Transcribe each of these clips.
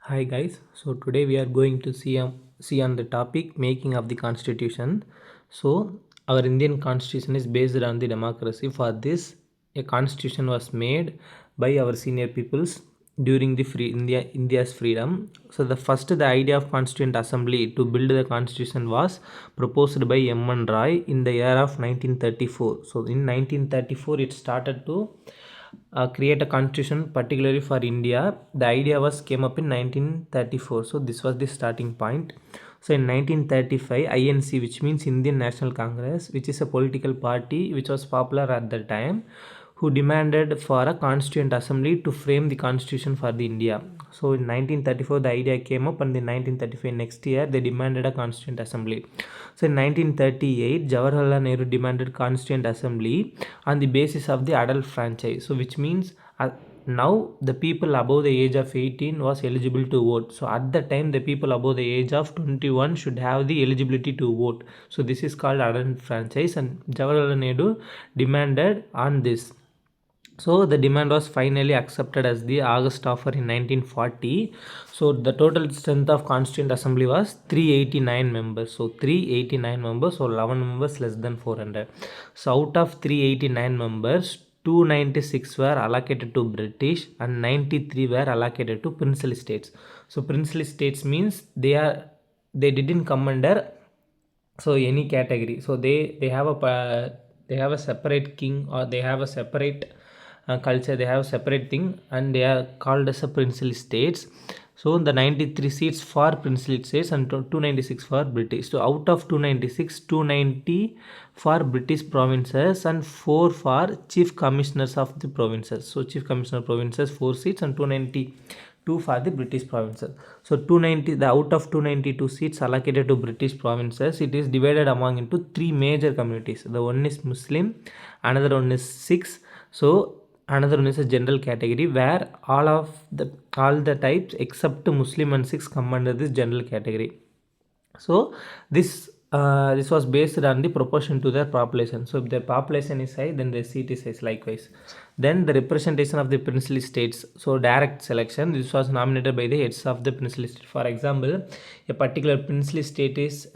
Hi guys, so today we are going to see on the topic making of the constitution. So our Indian constitution is based on the democracy. For this, a constitution was made by our senior peoples during the India's freedom. So the idea of constituent assembly to build the constitution was proposed by M. N. Roy in the year of 1934. So in 1934 it started to create a constitution particularly for India. The idea was came up in 1934. So this was the starting point. So in 1935, INC, which means Indian National Congress, which is a political party which was popular at the time, who demanded for a constituent assembly to frame the constitution for the India. So in 1934, the idea came up, and in 1935 next year they demanded a constituent assembly. So in 1938, Jawaharlal Nehru demanded constituent assembly on the basis of the adult franchise. So which means now the people above the age of 18 was eligible to vote. So at the time the people above the age of 21 should have the eligibility to vote. So this is called adult franchise, and Jawaharlal Nehru demanded on this. So the demand was finally accepted as the August offer in 1940. So the total strength of Constituent Assembly was 389 members. So 389 members, so 11 members less than 400. So out of 389 members, 296 were allocated to British and 93 were allocated to princely states. So princely states means they didn't come under any category. So they have a separate king, or they have a separate culture, they have a separate thing, and they are called as a princely states. So the 93 seats for princely states and 296 for British. So out of 296, 290 for British provinces and 4 for chief commissioners of the provinces. So chief commissioner provinces 4 seats and 292 for the British provinces. So the out of 292 seats allocated to British provinces, it is divided among into 3 major communities. The one is Muslim, another one is Sikhs. So another one is a general category where all the types except Muslim and Sikhs come under this general category. So this was based on the proportion to their population. So if their population is high, then their seat is high likewise. Then the representation of the princely states. So direct selection. This was nominated by the heads of the princely state. For example, a particular princely state is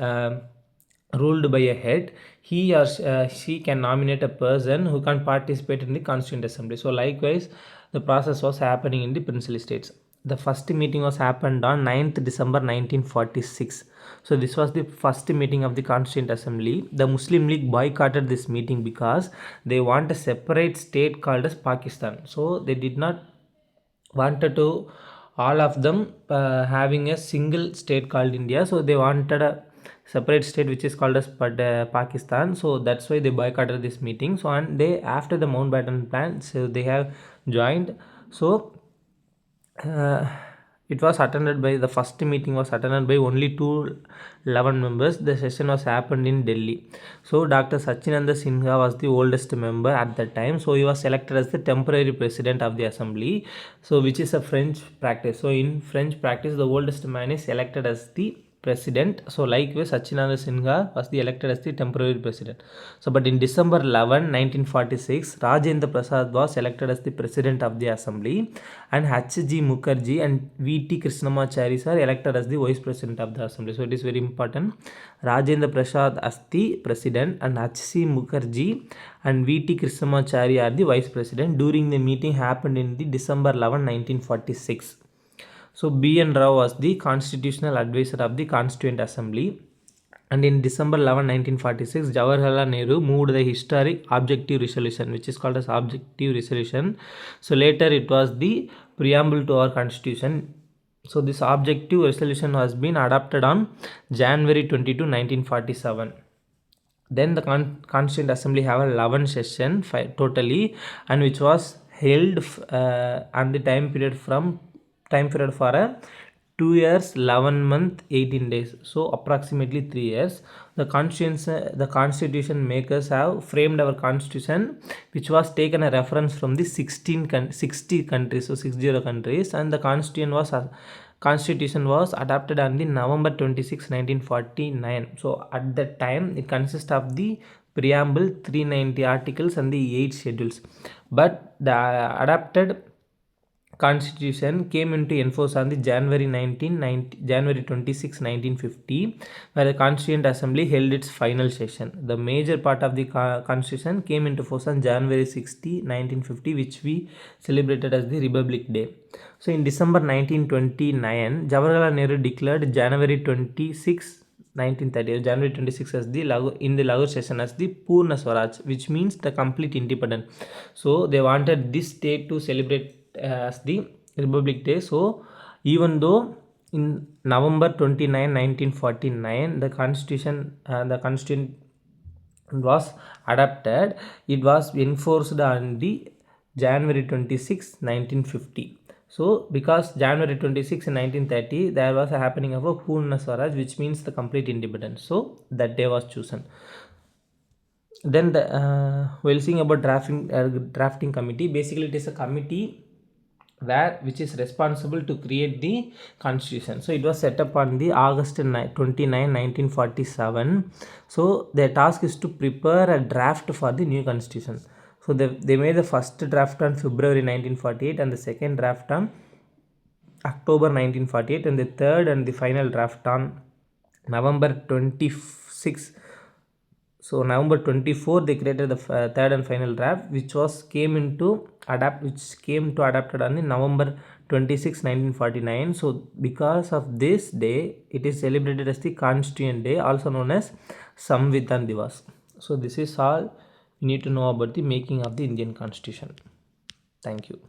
ruled by a head. He or she can nominate a person who can participate in the constituent assembly. So likewise the process was happening in the princely states. The first meeting was happened on 9th December 1946. So this was the first meeting of the constituent assembly. The Muslim League boycotted this meeting because they want a separate state called as Pakistan. So they did not wanted to all of them having a single state called India. So they wanted a separate state which is called as Pakistan. So that's why they boycotted this meeting. So and they, after the Mountbatten plan, so they have joined. So uh, it was attended by, the first meeting was attended by only 211 members. The session was happened in Delhi. So Dr. Sachinanda Sinha was the oldest member at that time. So he was elected as the temporary president of the assembly. So which is a French practice. So in French practice, the oldest man is elected as the president. So likewise Sachinanda Sinha was the elected as the temporary president. So but in December 11 1946, Rajendra Prasad was elected as the president of the assembly, and H.G. Mukherjee and V.T. Krishnamacharya are elected as the vice president of the assembly. So it is very important. Rajendra Prasad as the president and H.C. Mukherjee and V.T. Krishnamacharya are the vice president. During the meeting happened in the December 11 1946. So B.N. Rao was the constitutional advisor of the Constituent Assembly. And in December 11 1946, Jawaharlal Nehru moved the historic objective resolution, which is called as objective resolution. So later it was the preamble to our constitution. So this objective resolution has been adopted on January 22 1947. Then the Constituent Assembly have 11 session totally, and which was held on the time period for a 2 years 11 month 18 days, so approximately 3 years. The constitution makers have framed our constitution, which was taken a reference from the 60 countries, so 60 countries, and the constitution was adopted on the November 26 1949. So at that time it consists of the preamble, 390 articles and the 8 schedules. But the adopted constitution came into enforce on the January 26, 1950, where the Constituent Assembly held its final session. The major part of the constitution came into force on January 60, 1950, which we celebrated as the Republic Day. So in December 1929, Jawaharlal Nehru declared January 26, 1930, January 26 as the Lahore session as the Purna Swaraj, which means the complete independence. So they wanted this state to celebrate as the Republic Day. So even though in November 29, 1949, the constitution was adopted, it was enforced on the January 26, 1950. So because January 26, 1930, there was a happening of a Purna Swaraj, which means the complete independence. So that day was chosen. Then we'll seeing about drafting committee. Basically, it is a committee which is responsible to create the constitution. So it was set up on the August 29, 1947. So their task is to prepare a draft for the new constitution. So they made the first draft on February 1948 and the second draft on October 1948 and the third and the final draft on November 26. So November 24, they created the third and final draft, which came to adapted on the November 26, 1949. So because of this day, it is celebrated as the Constituent Day, also known as Samvidhan Divas. So this is all you need to know about the making of the Indian Constitution. Thank you.